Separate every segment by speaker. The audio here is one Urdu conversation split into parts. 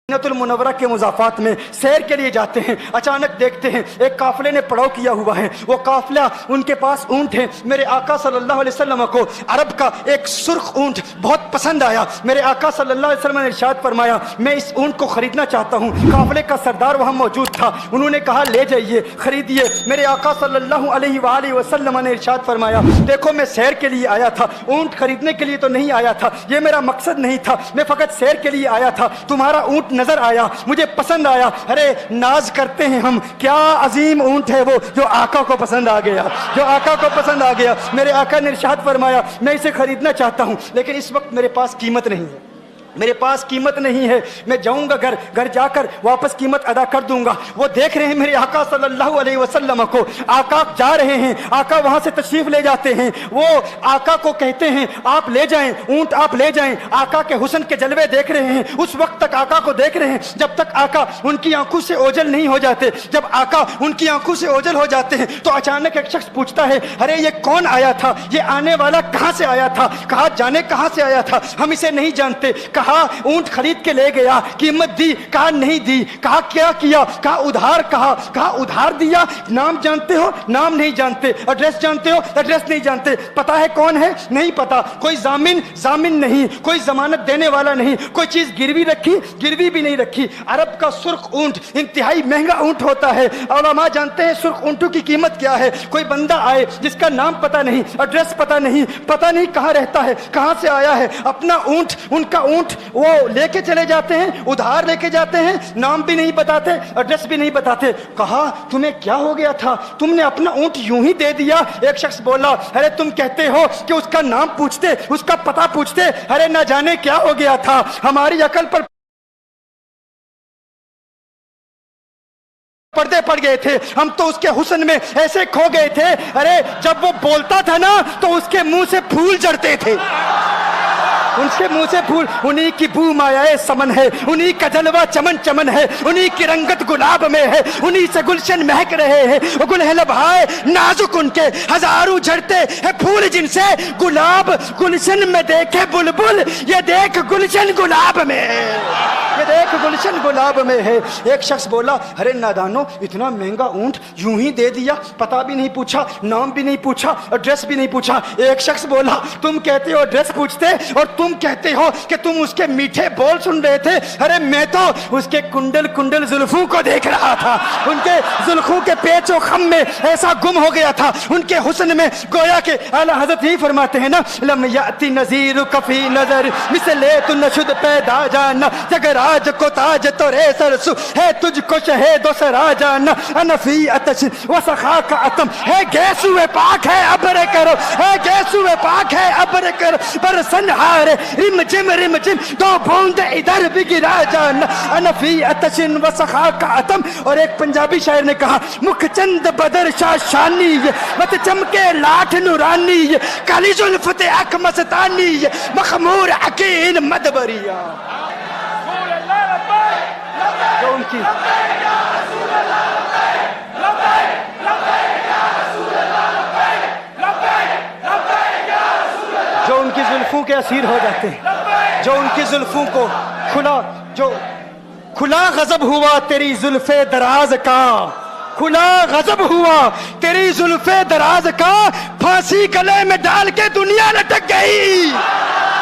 Speaker 1: مدینہ المنورہ کے مضافات میں سیر کے لیے جاتے ہیں، اچانک دیکھتے ہیں ایک قافلے نے پڑاؤ کیا ہوا ہے، وہ قافلہ ان کے پاس اونٹ ہے۔ میرے آقا صلی اللہ علیہ وسلم کو عرب کا ایک سرخ اونٹ بہت پسند آیا۔ میرے آقا صلی اللہ علیہ وسلم نے ارشاد فرمایا میں اس اونٹ کو خریدنا چاہتا ہوں۔ قافلے کا سردار وہاں موجود تھا، انہوں نے کہا لے جائیے، خریدیے۔ میرے آقا صلی اللہ علیہ وآلہ وسلم نے ارشاد فرمایا دیکھو میں سیر کے لیے آیا تھا، اونٹ خریدنے کے لیے تو نہیں آیا تھا، یہ میرا مقصد نہیں تھا، میں فقط سیر کے لیے آیا تھا۔ تمہارا اونٹ نظر آیا، مجھے پسند آیا۔ ارے ناز کرتے ہیں ہم، کیا عظیم اونٹ ہے وہ جو آقا کو پسند آ گیا، جو آقا کو پسند آ گیا۔ میرے آقا نے ارشاد فرمایا میں اسے خریدنا چاہتا ہوں لیکن اس وقت میرے پاس قیمت نہیں ہے، میرے پاس قیمت نہیں ہے، میں جاؤں گا گھر جا کر واپس قیمت ادا کر دوں گا۔ وہ دیکھ رہے ہیں میرے آقا صلی اللہ علیہ وسلم کو، آقا جا رہے ہیں، آقا وہاں سے تشریف لے جاتے ہیں، وہ آقا کو کہتے ہیں آپ لے جائیں اونٹ، آپ لے جائیں۔ آقا کے حسن کے جلوے دیکھ رہے ہیں، اس وقت تک آقا کو دیکھ رہے ہیں جب تک آقا ان کی آنکھوں سے اوجھل نہیں ہو جاتے۔ جب آقا ان کی آنکھوں سے اوجھل ہو جاتے ہیں تو اچانک ایک شخص پوچھتا ہے ارے یہ کون آیا تھا، یہ آنے والا کہاں سے آیا تھا؟ کہا جانے کہاں سے آیا تھا، ہم اسے نہیں جانتے۔ کہا اونٹ خرید کے لے گیا، قیمت دی، کہا نہیں دی۔ کہا کیا کیا؟ کہا ادھار، کہا ادھار دیا۔ نام جانتے ہو؟ نام نہیں جانتے۔ ایڈریس جانتے ہو؟ ایڈریس نہیں جانتے۔ پتا ہے کون ہے؟ نہیں پتا۔ کوئی ضامن نہیں، کوئی ضمانت دینے والا نہیں، کوئی چیز گروی رکھی، گروی بھی نہیں رکھی۔ عرب کا سرخ اونٹ انتہائی مہنگا اونٹ ہوتا ہے، علماء جانتے ہیں سرخ اونٹوں کی قیمت کیا ہے۔ کوئی بندہ آئے جس کا نام پتا نہیں، ایڈریس پتا نہیں کہاں رہتا ہے، کہاں سے آیا ہے، اپنا اونٹ، ان کا اونٹ وہ لے کے چلے جاتے ہیں، ادھار لے کے جاتے ہیں، نام بھی نہیں بتاتے، ایڈریس بھی نہیں بتاتے۔ کہا تمہیں کیا ہو گیا تھا، تم نے اپنا اونٹ یوں ہی دے دیا؟ ایک شخص بولا ارے تم کہتے ہو کہ اس کا نام پوچھتے، اس کا پتہ پوچھتے، ارے نہ جانے کیا ہو گیا تھا، ہماری عقل پر پردے پڑ گئے تھے، ہم تو اس کے حسن میں ایسے کھو گئے تھے، ارے جب وہ بولتا تھا نا تو اس کے منہ سے پھول جھڑتے تھے، ان کے منہ سے پھول۔ انہی کی بو مایائے سمن ہے، انہی کا جلوہ چمن چمن ہے، انہی کی رنگت گلاب میں ہے، انہی سے گلشن مہک رہے ہیں، وہ گل ہے لبھائے نازک ان کے، ہزاروں جھڑتے ہیں پھول جن سے گلاب گلشن میں دیکھے بلبل، یہ دیکھ گلشن گلاب میں ہے، یہ دیکھ گلشن گلاب میں ہے۔ ایک شخص بولا ارے نادانو اتنا مہنگا اونٹ یوں ہی دے دیا، پتہ بھی نہیں پوچھا، نام بھی نہیں پوچھا، ایڈریس بھی نہیں پوچھا۔ ایک شخص بولا تم کہتے ہو ایڈریس پوچھتے اور تم کہتے ہو کہ تم اس کے میٹھے بول سن رہے تھے، ارے میں تو اس کے کنڈل زلفوں کو دیکھ رہا تھا، ان کے زلفوں کے پیچ و خم میں ایسا گم ہو گیا تھا، ان کے حسن میں گویا کہ اعلیٰ حضرت یہی فرماتے ہیں نا لم یاتی نذیر کفی نظر مثل تو نشد پیدا جانا، جگر آج کو تاج تو رے سرسو ہے تجھ کو شہید و سرا جانا، انفی اتش و سخا کا اتم ہے گیسو پاک ہے ابر کرو، ہے گیسو پاک ہے ابر کرو، پر سنہار رم جم دو بوند ادھر بھی گرا جانا، انفی اتش و سخا کا اتم۔ اور ایک پنجابی شاعر نے کہا مکھ چند بدر شاہ شانی مت چمکے لاٹھ نورانی، کالی زلفت اک مستانی، مخمور عقیل مدبریہ۔ جو ان کی زلفوں کے اسیر ہو جاتے ہیں، جو ان کی زلفوں کو کھلا غضب ہوا تیری زلف دراز کا، کھلا غضب ہوا تیری زلف دراز کا، پھانسی گلے میں ڈال کے دنیا لٹک گئی۔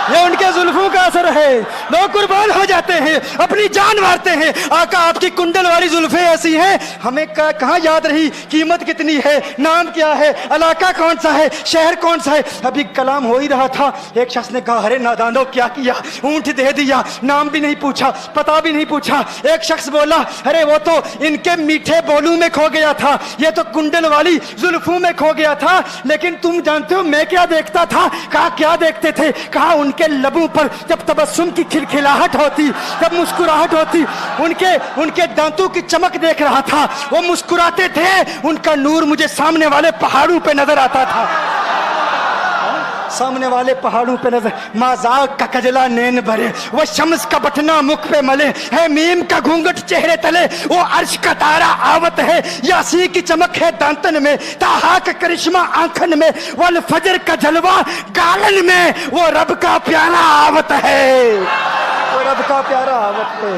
Speaker 1: یہ ان کے زلفوں کا اثر ہے، لوگ قربان ہو جاتے ہیں، اپنی جان مارتے ہیں۔ آقا آپ کی کنڈل والی زلفیں ایسی ہیں ہمیں کہاں یاد رہی قیمت کتنی ہے، نام کیا ہے، علاقہ کون سا ہے، شہر کون سا ہے۔ ابھی کلام ہو ہی رہا تھا، ایک شخص نے کہا ارے نادانو کیا کیا، اونٹ دے دیا، نام بھی نہیں پوچھا، پتہ بھی نہیں پوچھا۔ ایک شخص بولا ارے وہ تو ان کے میٹھے بولوں میں کھو گیا تھا، یہ تو کنڈل والی زلفوں میں کھو گیا تھا، لیکن تم جانتے ہو میں کیا دیکھتا تھا؟ کہا کیا دیکھتے تھے؟ کہا ان کے لبوں پر جب تبسم کی کھلکھلاہٹ ہوتی، جب مسکراہٹ ہوتی، ان کے دانتوں کی چمک دیکھ رہا تھا، وہ مسکراتے تھے، ان کا نور مجھے سامنے والے پہاڑوں پہ نظر آتا تھا، سامنے والے پہاڑوں پہ نظر۔ مازاق کا کجلا نین بھرے، وہ شمس کا بٹنا مکھ پہ ملے، ہے میم کا گھونگٹ چہرے تلے، وہ عرش کا تارا آوت ہے، یاسی کی چمک ہے دانتن میں، تاہا کا کرشمہ آنکھن میں، والفجر کا جلوہ گالن میں، وہ رب کا پیارا آوت ہے، وہ رب کا پیارا آوت ہے۔